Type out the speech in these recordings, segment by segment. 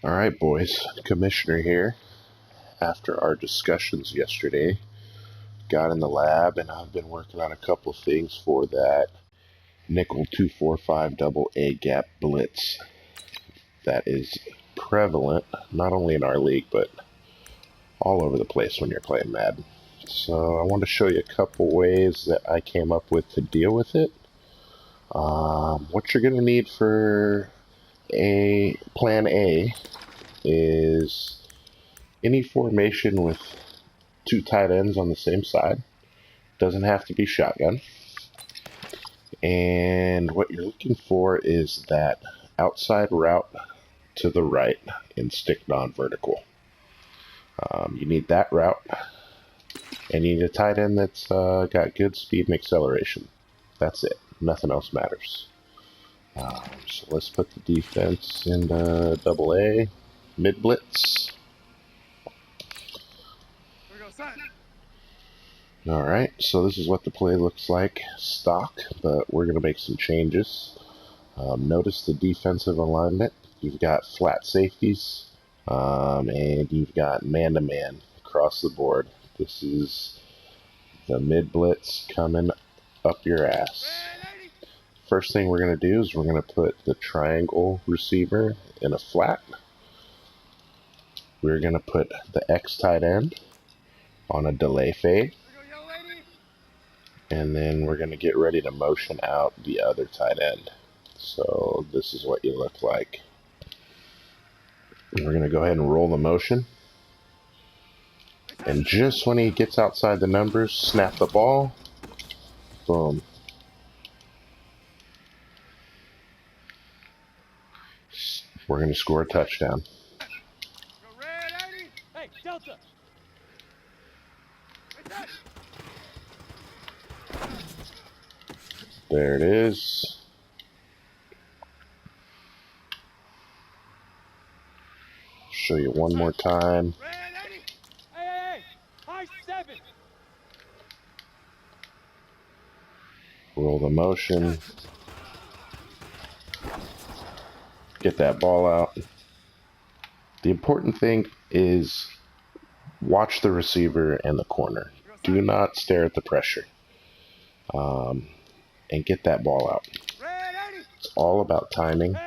All right, boys. Commissioner here. After our discussions yesterday, got in the lab and I've been working on a couple of things for that nickel 245 double A gap blitz that is prevalent not only in our league but all over the place when you're playing Madden. So I want to show you a couple ways that I came up with to deal with it. What you're going to need for a plan A is any formation with two tight ends on the same side. Doesn't have to be shotgun. And what you're looking for is that outside route to the right in stick non-vertical. You need that route, and you need a tight end that's got good speed and acceleration. That's it. Nothing else matters. So let's put the defense into double A, mid blitz. Alright, so this is what the play looks like stock, but we're going to make some changes. Notice the defensive alignment. You've got flat safeties, and you've got man-to-man across the board. This is the mid-blitz coming up your ass. First thing we're going to do is we're going to put the triangle receiver in a flat. We're going to put the X tight end on a delay fade. And then we're going to get ready to motion out the other tight end. So this is what you look like. We're going to go ahead and roll the motion. And just when he gets outside the numbers, snap the ball. Boom. We're going to score a touchdown. There it is. Show you one more time. Roll the motion. Get that ball out. The important thing is watch the receiver and the corner. Do not stare at the pressure. And get that ball out. It's all about timing.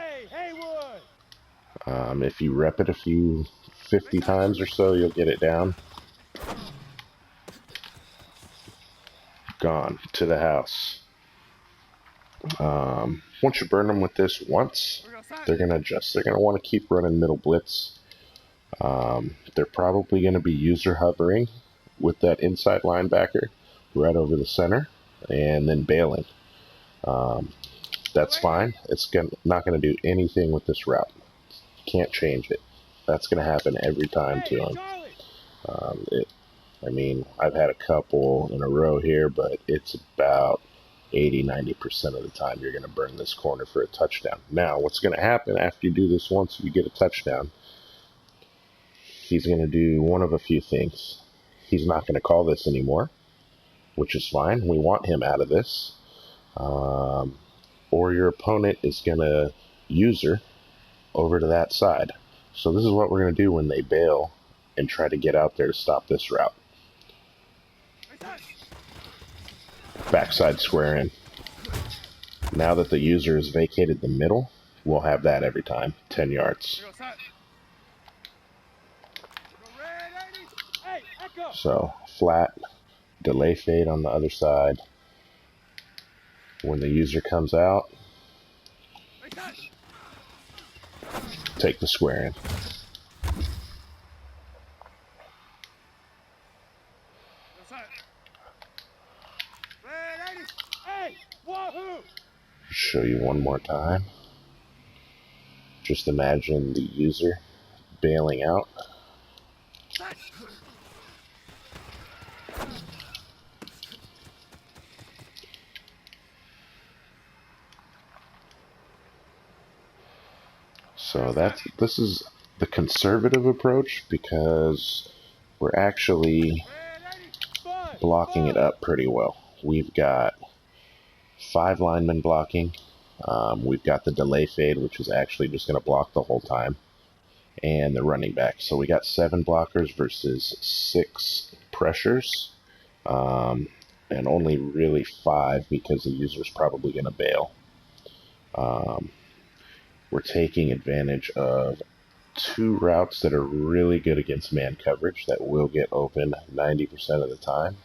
If you rep it 50 times or so, you'll get it down. Gone to the house. Once you burn them with this once, they're going to adjust. They're going to want to keep running middle blitz. They're probably going to be user hovering with that inside linebacker right over the center and then bailing. That's fine. It's not going to do anything with this route. Can't change it. That's going to happen every time to him. I've had a couple in a row here, but it's about 80-90% of the time you're going to burn this corner for a touchdown. Now, what's going to happen after you do this once you get a touchdown, he's going to do one of a few things. He's not going to call this anymore, which is fine. We want him out of this. Or your opponent is going to user over to that side. So this is what we're going to do when they bail and try to get out there to stop this route. Backside square in. Now that the user has vacated the middle, we'll have that every time. 10 yards. So flat, delay fade on the other side. When the user comes out, take the square in. Show you one more time. Just imagine the user bailing out. So this is the conservative approach because we're actually blocking it up pretty well. We've got 5 linemen blocking. We've got the delay fade, which is actually just going to block the whole time. and the running back. So we got 7 blockers versus 6 pressures, and only really 5 because the user's probably going to bail. We're taking advantage of 2 routes that are really good against man coverage that will get open 90% of the time.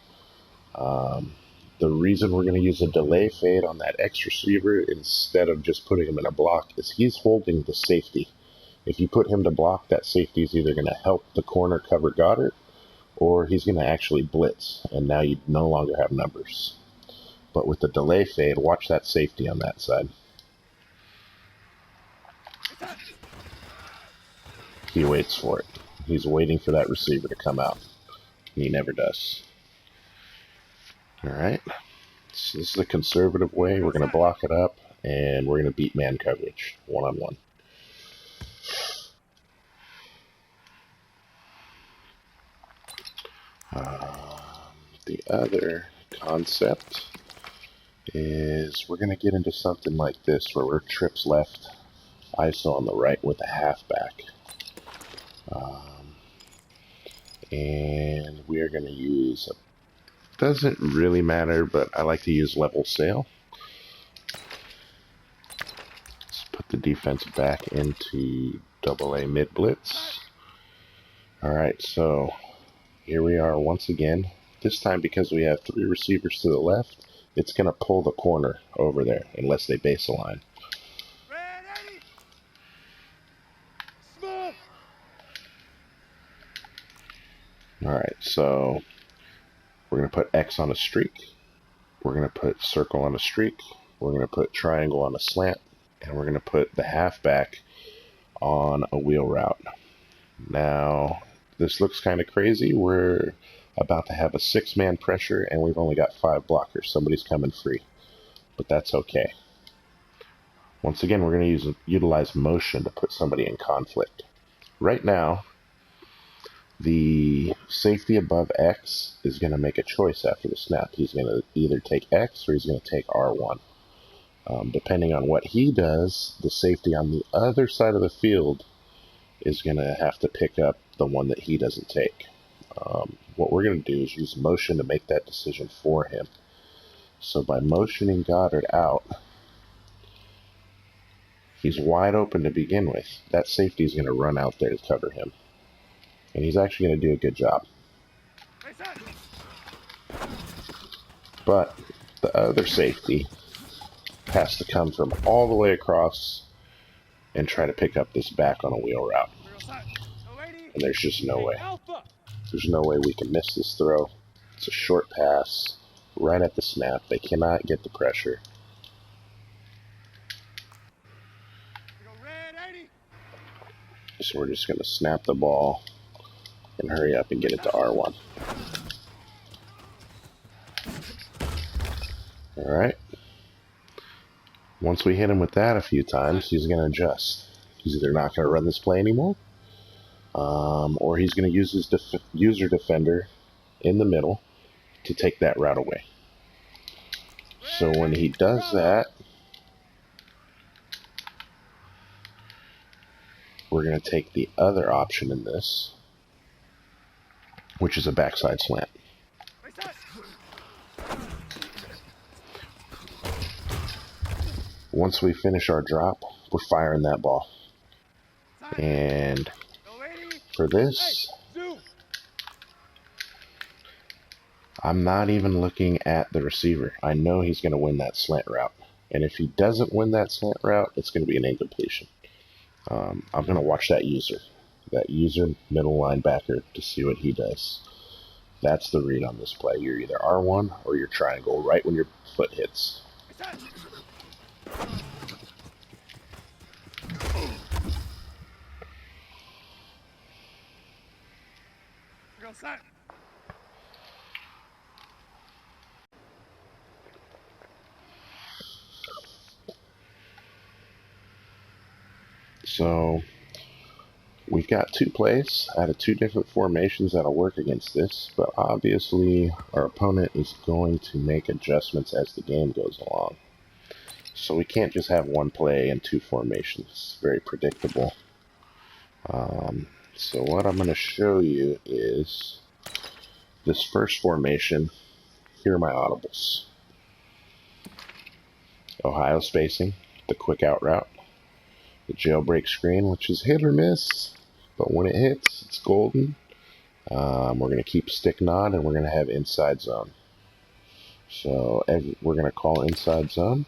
The reason we're going to use a delay fade on that X receiver instead of just putting him in a block is he's holding the safety. If you put him to block, that safety is either going to help the corner cover Goddard, or he's going to actually blitz, and now you no longer have numbers. But with the delay fade, watch that safety on that side. He waits for it. He's waiting for that receiver to come out. He never does. Alright, so this is the conservative way. We're going to block it up, and we're going to beat man coverage, one-on-one. The other concept is we're going to get into something like this where we're trips left, ISO on the right with a halfback. And we are going to use, doesn't really matter, but I like to use level sail. Let's put the defense back into AA mid blitz. Alright, so here we are once again. This time, because we have 3 receivers to the left, it's going to pull the corner over there unless they base a line. Alright, so we're going to put X on a streak. We're going to put circle on a streak. We're going to put triangle on a slant. And we're going to put the halfback on a wheel route. Now, this looks kind of crazy. We're about to have a 6-man pressure, and we've only got 5 blockers. Somebody's coming free, but that's okay. Once again, we're going to utilize motion to put somebody in conflict. Right now, the safety above X is going to make a choice after the snap. He's going to either take X or he's going to take R1. Depending on what he does, the safety on the other side of the field is going to have to pick up the one that he doesn't take. What we're going to do is use motion to make that decision for him. So by motioning Goddard out, he's wide open to begin with. That safety is going to run out there to cover him. And he's actually going to do a good job. But the other safety has to come from all the way across and try to pick up this back on a wheel route. And there's just no way. There's no way we can miss this throw. It's a short pass, right at the snap. They cannot get the pressure. So we're just going to snap the ball and hurry up and get it to R1. Alright. Once we hit him with that a few times, he's going to adjust. He's either not going to run this play anymore, or he's going to use his user defender in the middle to take that route away. So when he does that, we're going to take the other option in this, which is a backside slant. Once we finish our drop, we're firing that ball. And for this, I'm not even looking at the receiver. I know he's going to win that slant route. And if he doesn't win that slant route, it's going to be an incompletion. I'm going to watch that user middle linebacker, to see what he does. That's the read on this play. You're either R1 or you're triangle right when your foot hits. So we've got 2 plays out of 2 different formations that'll work against this, but obviously our opponent is going to make adjustments as the game goes along. So we can't just have 1 play and 2 formations. It's very predictable. So what I'm going to show you is this first formation. Here are my audibles. Ohio spacing, the quick out route, the jailbreak screen, which is hit or miss, but when it hits, it's golden. We're going to keep stick nod, and we're going to have inside zone. So we're going to call inside zone,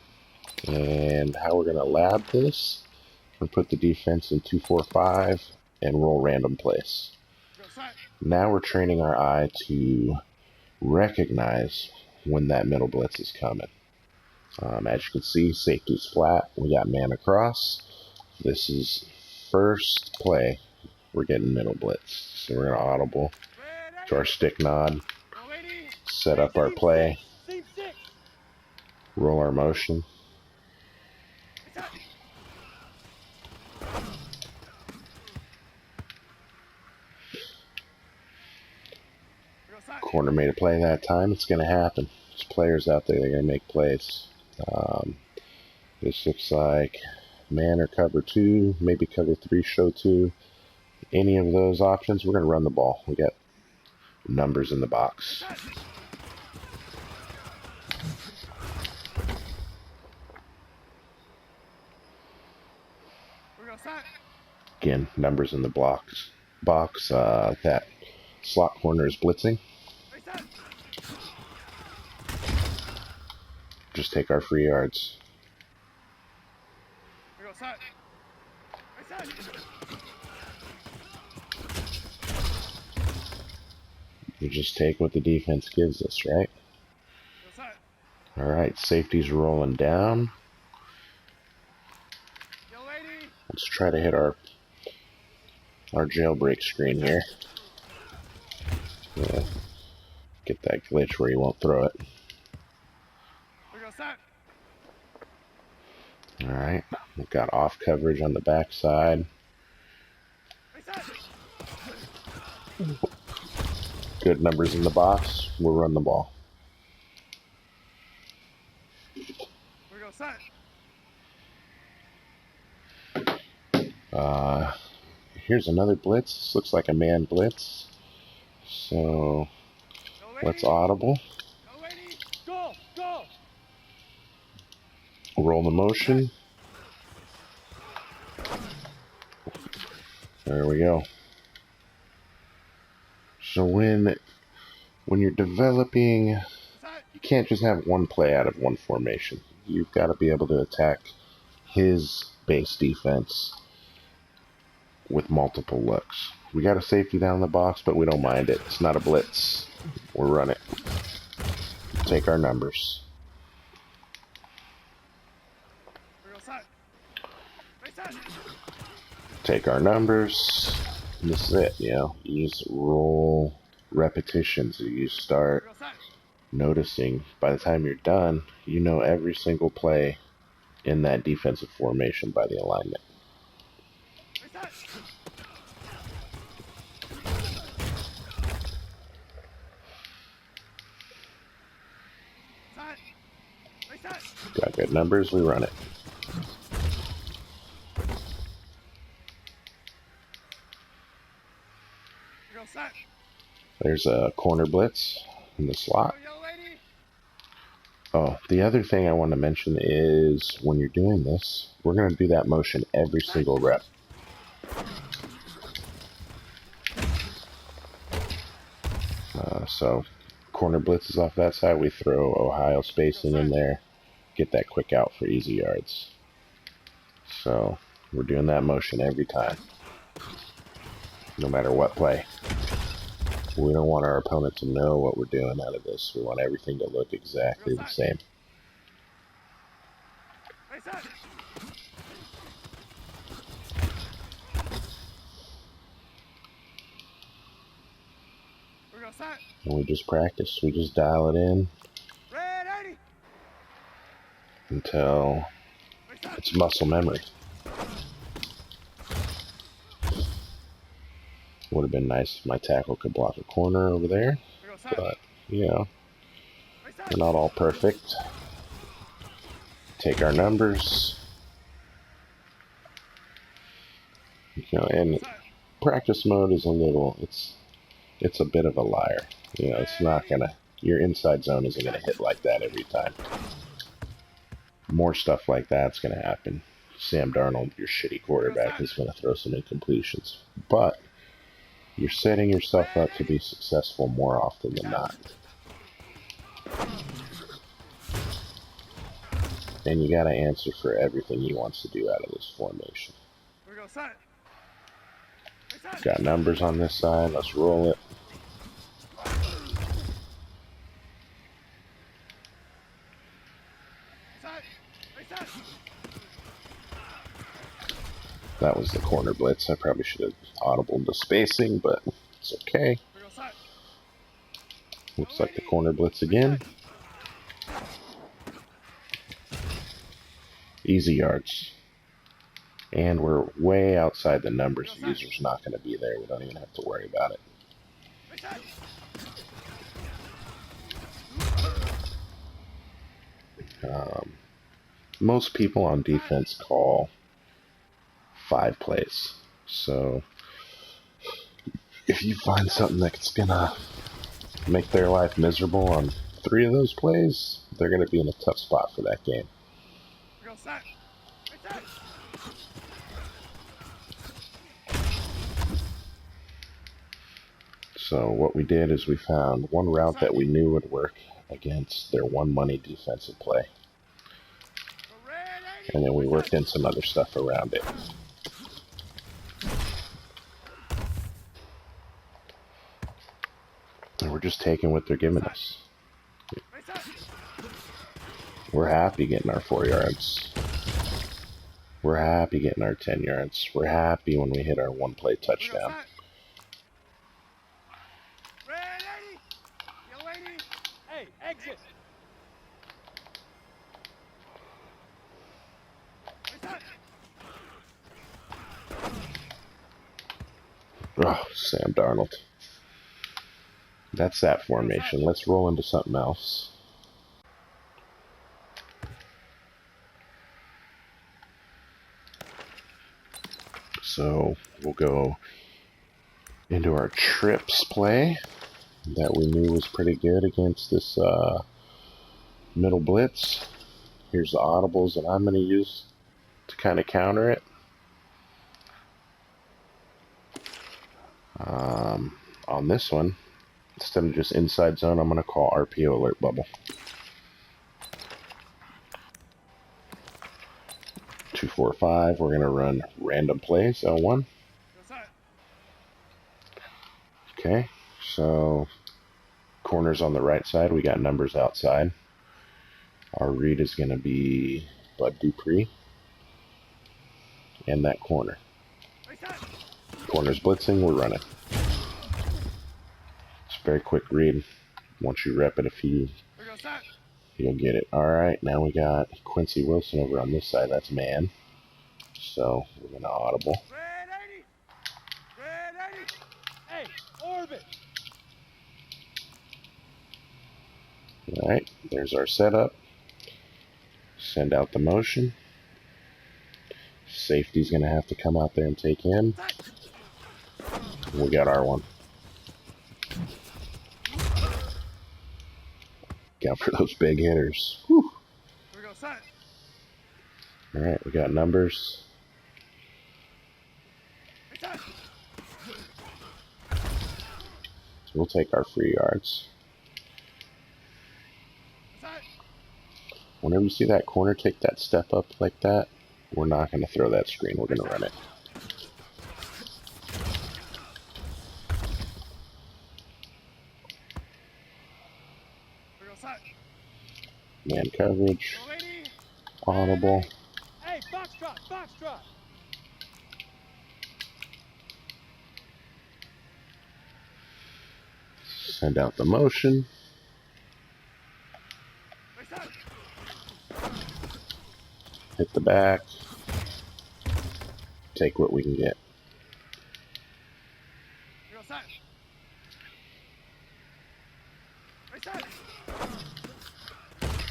and how we're going to lab this, and put the defense in 2-4-5 and roll random place. Now we're training our eye to recognize when that middle blitz is coming. As you can see, safety's flat. We got man across. This is first play. We're getting middle blitz. So we're going to audible to our stick nod, set up our play, roll our motion. Corner made a play that time. It's going to happen. There's players out there that are going to make plays. This looks like man or cover 2, maybe cover 3, show 2. Any of those options, we're going to run the ball. We got numbers in the box. Again, numbers in the box. That slot corner is blitzing. Just take our free yards. We just take what the defense gives us, right? Alright, safety's rolling down. Let's try to hit our jailbreak screen here. Yeah. Get that glitch where he won't throw it. Alright, we've got off coverage on the backside. Good numbers in the box. We'll run the ball. Here's another blitz. This looks like a man blitz. So let's audible. Roll the motion. There we go. So when you're developing, you can't just have one play out of one formation. You've got to be able to attack his base defense with multiple looks. We got a safety down in the box, but we don't mind it. It's not a blitz. We'll run it. Take our numbers. Take our numbers. This is it, you know. You just roll repetitions. You start noticing by the time you're done, you know every single play in that defensive formation by the alignment. Got good numbers, we run it. There's a corner blitz in the slot. Oh, the other thing I want to mention is when you're doing this, we're going to do that motion every single rep. So corner blitz is off that side. We throw Ohio spacing in there. Get that quick out for easy yards. So we're doing that motion every time, no matter what play. We don't want our opponent to know what we're doing out of this. We want everything to look exactly the same. And we just practice. We just dial it in until it's muscle memory. Would have been nice if my tackle could block a corner over there, but you know, we're not all perfect. Take our numbers, you know, and practice mode is a little, it's a bit of a liar. You know, it's not gonna, your inside zone isn't gonna hit like that every time. More stuff like that's gonna happen. Sam Darnold, your shitty quarterback, is gonna throw some incompletions. But you're setting yourself up to be successful more often than not. And you gotta answer for everything he wants to do out of this formation. Got numbers on this side, let's roll it. That was the corner blitz. I probably should have audibled the spacing, but it's okay. Looks like the corner blitz again. Easy yards. And we're way outside the numbers. The user's not going to be there. We don't even have to worry about it. Most people on defense call 5 plays. So if you find something that's going to make their life miserable on 3 of those plays, they're going to be in a tough spot for that game. So what we did is we found one route that we knew would work against their one money defensive play. And then we worked in some other stuff around it. And we're just taking what they're giving us. We're happy getting our 4 yards. We're happy getting our 10 yards. We're happy when we hit our 1-play touchdown. Hey, exit. Oh, Sam Darnold. That's that formation. Let's roll into something else. So we'll go into our trips play that we knew was pretty good against this middle blitz. Here's the audibles that I'm going to use to kind of counter it. On this one, instead of just inside zone, I'm going to call RPO alert bubble. 2, 4, 5. We're going to run random plays, L1. Okay, so corners on the right side, we got numbers outside. Our read is going to be Bud Dupree and that corner. Corner's blitzing, we're running. It's a very quick read. Once you rep it a few, you'll get it. Alright, now we got Quincy Wilson over on this side. That's man. So we're going to audible. Hey, orbit. Alright, there's our setup. Send out the motion. Safety's going to have to come out there and take him. We got our one. Got for those big hitters. Whew. Alright, we got numbers. So we'll take our free yards. Whenever you see that corner take that step up like that, we're not going to throw that screen. We're going to run it. Man coverage. Audible. Hey, foxtrot, foxtrot. Send out the motion. Hit the back. Take what we can get.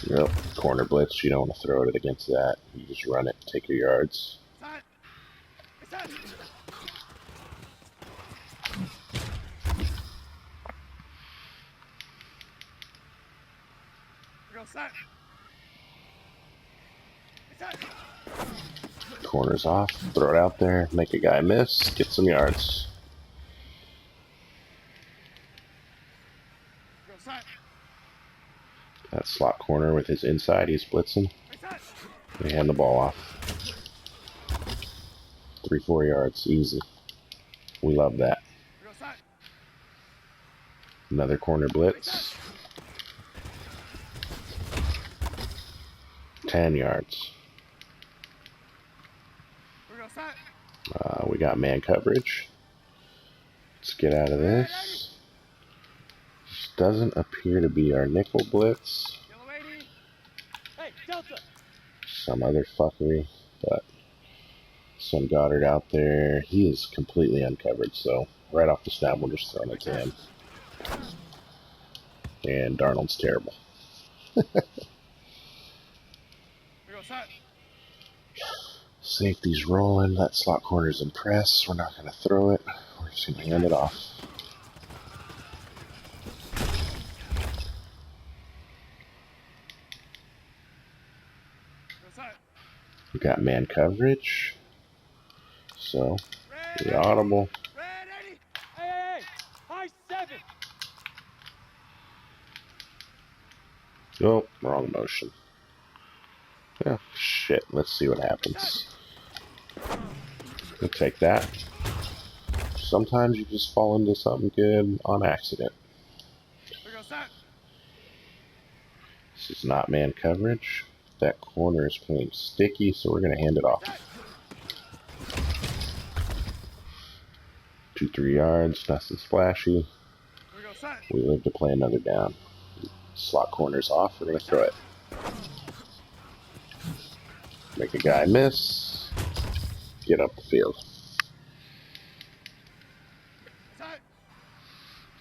Yep, corner blitz. You don't want to throw it against that. You just run it, take your yards. Corner's off. Throw it out there. Make a guy miss. Get some yards. That slot corner with his inside. He's blitzing. They hand the ball off. 3-4 yards. Easy. We love that. Another corner blitz. 10 yards. We got man coverage. Let's get out of this. This doesn't appear to be our nickel blitz. Hey, Delta. Some other fuckery, but some Goddard out there. He is completely uncovered, so right off the snap, we're just throwing it to him. And Darnold's terrible. Safety's rolling. That slot corner's in press. We're not going to throw it. We're just going to hand it off. We got man coverage. So, the audible. Hey, high 7. Oh, wrong motion. Oh, shit. Let's see what happens. We'll take that. Sometimes you just fall into something good on accident. This is not man coverage. That corner is playing sticky, so we're going to hand it off. 2-3 yards, nothing splashy. We live to play another down. Slot corner's off, we're going to throw it. Make a guy miss. Get up the field.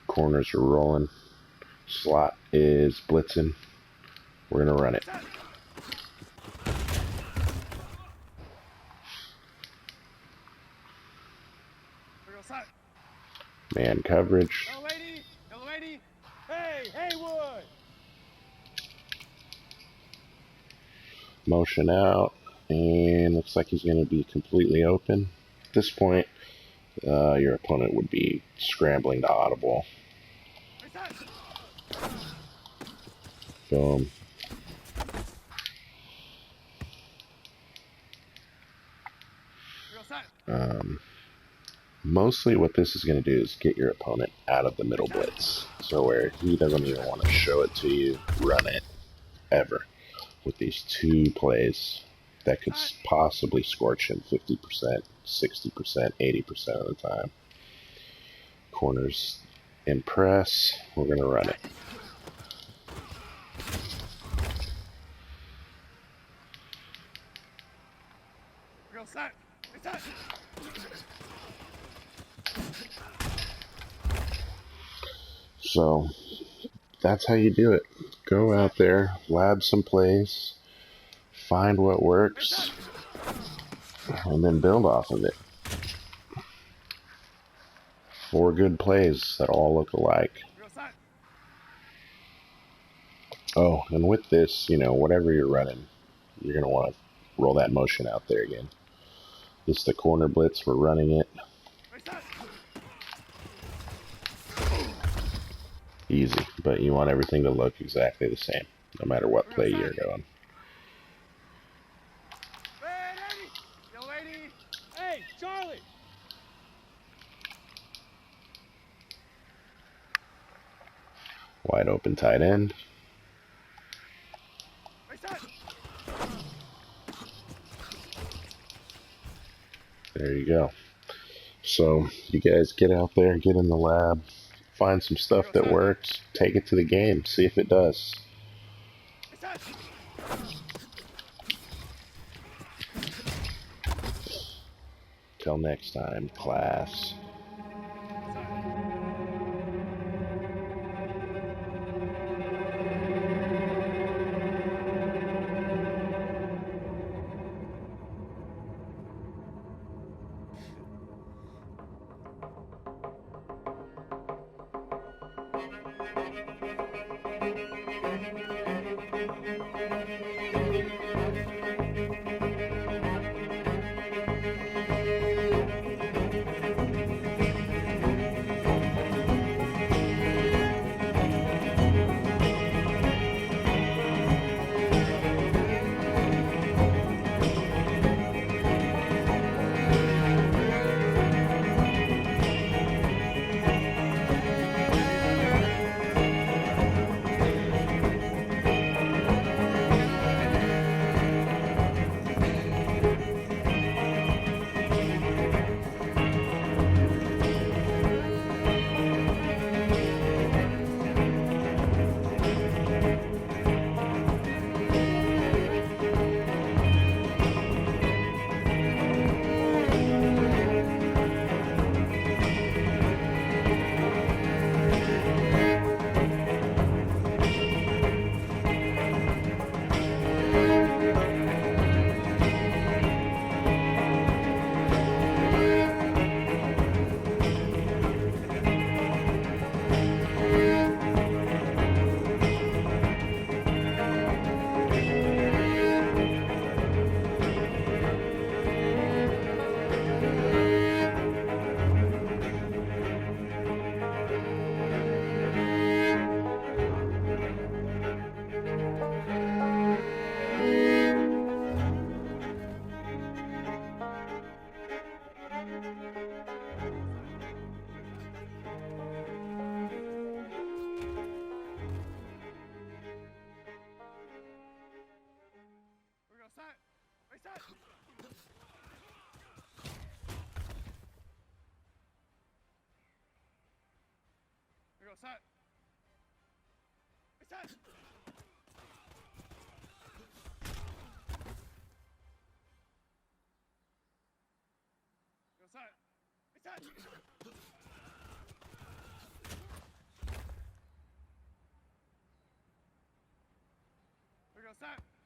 Corners are rolling. Slot is blitzing. We're going to run it. Man coverage. Hey, Haywood. Motion out. And looks like he's going to be completely open. At this point, your opponent would be scrambling to audible. Boom. Mostly what this is going to do is get your opponent out of the middle blitz. So where he doesn't even want to show it to you, run it, ever. With these two plays that could possibly scorch him 50%, 60%, 80% of the time. Corners in press, we're going to run it. So that's how you do it. Go out there, lab some plays, find what works, and then build off of it. 4 good plays that all look alike. Oh, and with this, whatever you're running, you're going to want to roll that motion out there again. This is the corner blitz, we're running it. Easy, but you want everything to look exactly the same, no matter what play you're going. Hey, Charlie. Wide open tight end. There you go. So you guys get out there, get in the lab, find some stuff that works, take it to the game, see if it does. Till next time, class. Set. Set. Set. Set. Set.